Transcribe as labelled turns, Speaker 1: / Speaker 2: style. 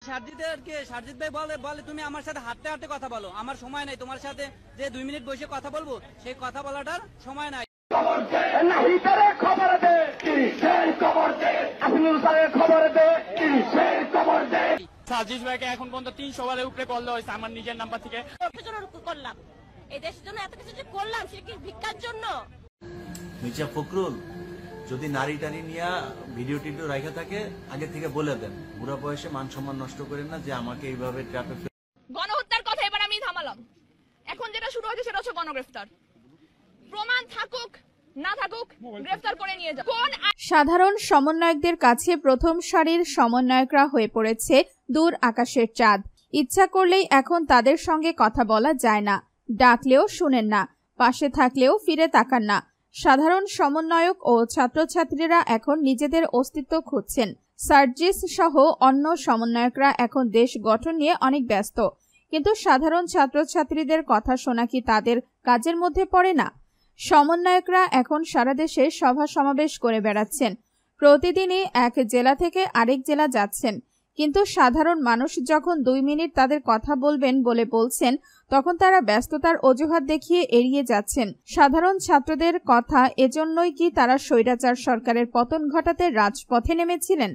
Speaker 1: সারজিৎ ভাই বলে তুমি আমার সাথে হাঁটতে হাঁটতে কথা বলো, আমার সময় নাই তোমার সাথে যে 2 মিনিট বসে কথা বলবো, সেই কথা বলাটার সময় নাই।
Speaker 2: সারজিৎ ভাইকে এখন পর্যন্ত 300 বারের উপরে কল হয়েছে আমার নিজের নাম্বার থেকে।
Speaker 3: করলাম এই দেশের জন্য এত কিছু যে করলাম, সে কি ভিক্ষার জন্য?
Speaker 4: মির্জা ফখরুল যদি নারী টানি নিয়ে ভিডিও টিডিও রাখা থাকে আগে থেকে বলে দেন, বুড়া বয়সে মান সম্মান নষ্ট করেন না যে আমাকে এইভাবে ট্র্যাপে।
Speaker 5: গণহত্যার কথা এবার আমি থামালাম, এখন যেটা শুরু হয়েছে সেটা হচ্ছে গণগ্রেফতার। প্রমাণ থাকুক না থাকুক গ্রেফতার করে নিয়ে যাও।
Speaker 6: সাধারণ সমন্বয়কদের কাছে প্রথম সারির সমন্বয়করা হয়ে পড়েছে দূর আকাশের চাঁদ। ইচ্ছা করলেই এখন তাদের সঙ্গে কথা বলা যায় না, ডাকলেও শুনেন না, পাশে থাকলেও ফিরে তাকান না। সাধারণ সমন্বয়ক ও ছাত্রছাত্রীরা এখন নিজেদের অস্তিত্ব খুঁজছেন। সার্জিস সহ অন্য সমন্বয়করা এখন দেশ গঠন নিয়ে অনেক ব্যস্ত, কিন্তু সাধারণ ছাত্রছাত্রীদের কথা শোনা কি তাদের কাজের মধ্যে পড়ে না? সমন্বয়করা এখন সারা দেশে সভা সমাবেশ করে বেড়াচ্ছেন, প্রতিদিনই এক জেলা থেকে আরেক জেলা যাচ্ছেন, কিন্তু সাধারণ মানুষ যখন 2 মিনিট তাদের কথা বলবেন বলে বলছেন, তখন তারা ব্যস্ততার অজুহাত দেখিয়ে এড়িয়ে যাচ্ছেন। সাধারণ ছাত্রদের কথা এজন্যই কি তারা স্বৈরাচার সরকারের পতন ঘটাতে রাজপথে নেমেছিলেন?